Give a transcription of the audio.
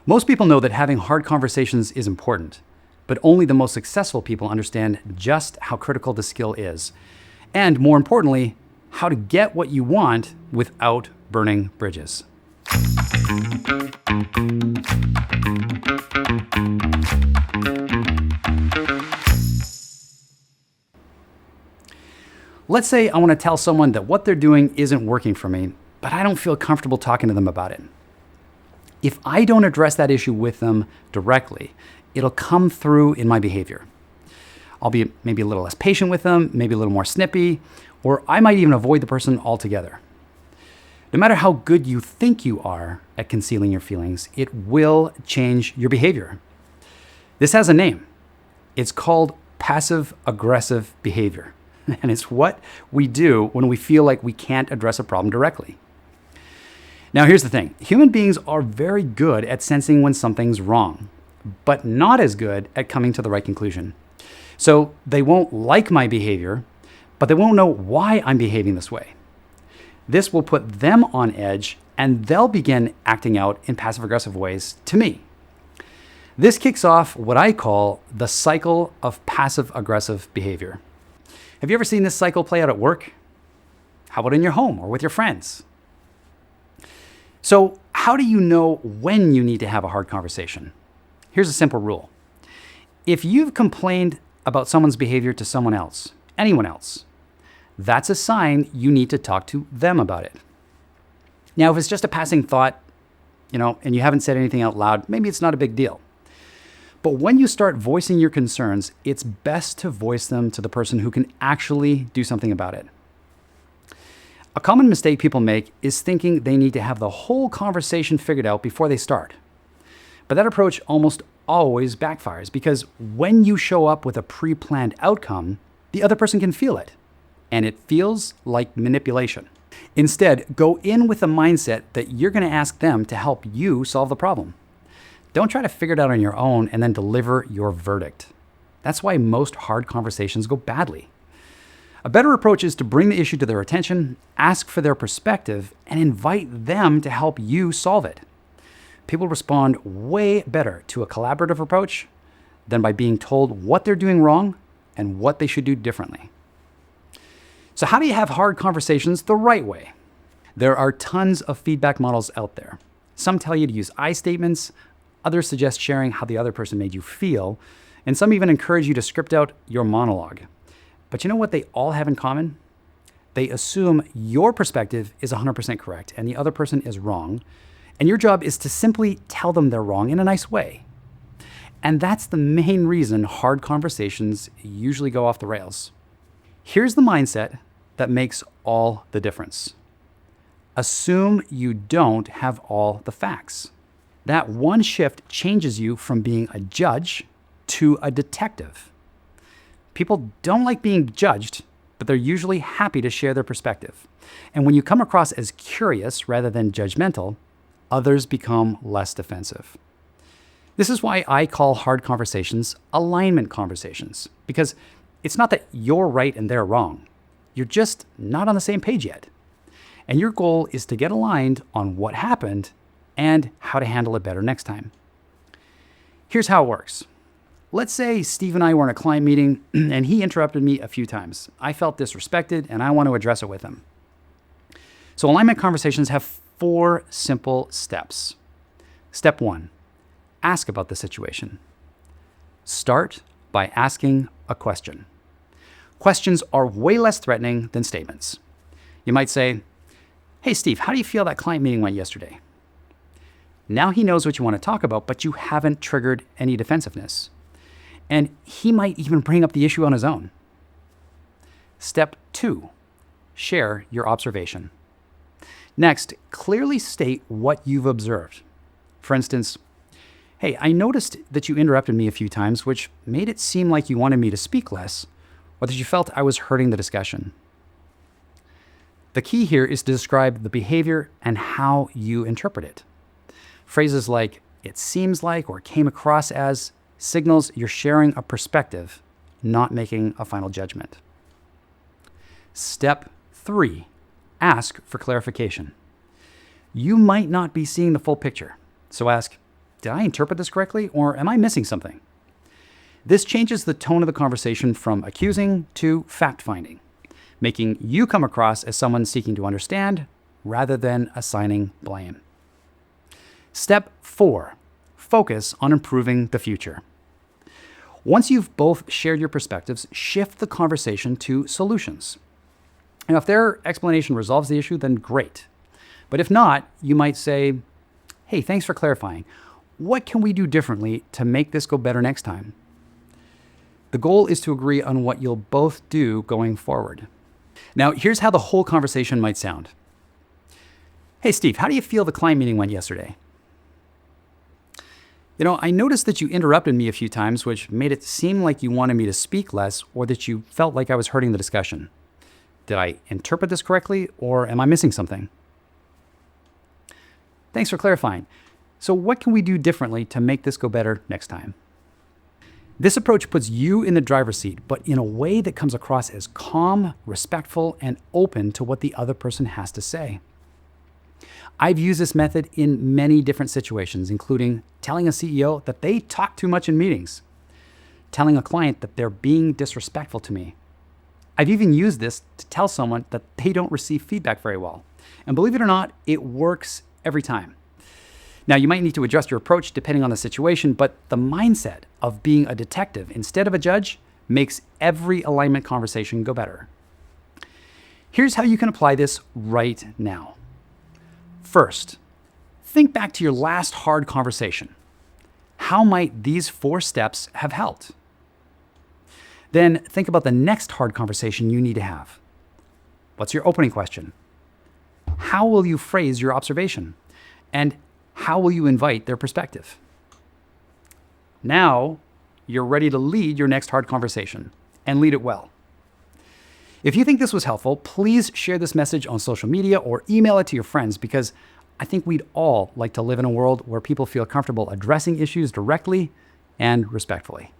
Most people know that having hard conversations is important, but only the most successful people understand just how critical the skill is. And more importantly, how to get what you want without burning bridges. Let's say I want to tell someone that what they're doing isn't working for me, but I don't feel comfortable talking to them about it. If I don't address that issue with them directly, it'll come through in my behavior. I'll be maybe a little less patient with them, maybe a little more snippy, or I might even avoid the person altogether. No matter how good you think you are at concealing your feelings, it will change your behavior. This has a name. It's called passive-aggressive behavior. And it's what we do when we feel like we can't address a problem directly. Now, here's the thing. Human beings are very good at sensing when something's wrong, but not as good at coming to the right conclusion. So they won't like my behavior, but they won't know why I'm behaving this way. This will put them on edge, and they'll begin acting out in passive-aggressive ways to me. This kicks off what I call the cycle of passive-aggressive behavior. Have you ever seen this cycle play out at work? How about in your home or with your friends? So, how do you know when you need to have a hard conversation? Here's a simple rule. If you've complained about someone's behavior to someone else, anyone else, that's a sign you need to talk to them about it. Now, if it's just a passing thought, and you haven't said anything out loud, maybe it's not a big deal. But when you start voicing your concerns, it's best to voice them to the person who can actually do something about it. A common mistake people make is thinking they need to have the whole conversation figured out before they start. But that approach almost always backfires because when you show up with a pre-planned outcome, the other person can feel it. And it feels like manipulation. Instead, go in with a mindset that you're going to ask them to help you solve the problem. Don't try to figure it out on your own and then deliver your verdict. That's why most hard conversations go badly. A better approach is to bring the issue to their attention, ask for their perspective, and invite them to help you solve it. People respond way better to a collaborative approach than by being told what they're doing wrong and what they should do differently. So how do you have hard conversations the right way? There are tons of feedback models out there. Some tell you to use I statements, others suggest sharing how the other person made you feel, and some even encourage you to script out your monologue. But you know what they all have in common? They assume your perspective is 100% correct and the other person is wrong, and your job is to simply tell them they're wrong in a nice way. And that's the main reason hard conversations usually go off the rails. Here's the mindset that makes all the difference. Assume you don't have all the facts. That one shift changes you from being a judge to a detective. People don't like being judged, but they're usually happy to share their perspective. And when you come across as curious rather than judgmental, others become less defensive. This is why I call hard conversations alignment conversations, because it's not that you're right and they're wrong. You're just not on the same page yet. And your goal is to get aligned on what happened and how to handle it better next time. Here's how it works. Let's say Steve and I were in a client meeting and he interrupted me a few times. I felt disrespected and I want to address it with him. So alignment conversations have 4 simple steps. Step 1, ask about the situation. Start by asking a question. Questions are way less threatening than statements. You might say, "Hey Steve, how do you feel that client meeting went yesterday?" Now he knows what you want to talk about, but you haven't triggered any defensiveness. And he might even bring up the issue on his own. Step 2, share your observation. Next, clearly state what you've observed. For instance, "Hey, I noticed that you interrupted me a few times, which made it seem like you wanted me to speak less, or that you felt I was hurting the discussion." The key here is to describe the behavior and how you interpret it. Phrases like "it seems like" or "came across as" signals you're sharing a perspective, not making a final judgment. Step 3, ask for clarification. You might not be seeing the full picture, so ask, did I interpret this correctly, or am I missing something? This changes the tone of the conversation from accusing to fact-finding, making you come across as someone seeking to understand rather than assigning blame. Step 4, focus on improving the future. Once you've both shared your perspectives, shift the conversation to solutions. Now, if their explanation resolves the issue, then great. But if not, you might say, hey, thanks for clarifying. What can we do differently to make this go better next time? The goal is to agree on what you'll both do going forward. Now, here's how the whole conversation might sound. Hey, Steve, how do you feel the client meeting went yesterday? I noticed that you interrupted me a few times, which made it seem like you wanted me to speak less or that you felt like I was hurting the discussion. Did I interpret this correctly, or am I missing something? Thanks for clarifying. So what can we do differently to make this go better next time? This approach puts you in the driver's seat, but in a way that comes across as calm, respectful, and open to what the other person has to say. I've used this method in many different situations, including telling a CEO that they talk too much in meetings, telling a client that they're being disrespectful to me. I've even used this to tell someone that they don't receive feedback very well. And believe it or not, it works every time. Now, you might need to adjust your approach depending on the situation, but the mindset of being a detective instead of a judge makes every alignment conversation go better. Here's how you can apply this right now. First, think back to your last hard conversation. How might these 4 steps have helped? Then think about the next hard conversation you need to have. What's your opening question? How will you phrase your observation? And how will you invite their perspective? Now, you're ready to lead your next hard conversation, and lead it well. If you think this was helpful, please share this message on social media or email it to your friends, because I think we'd all like to live in a world where people feel comfortable addressing issues directly and respectfully.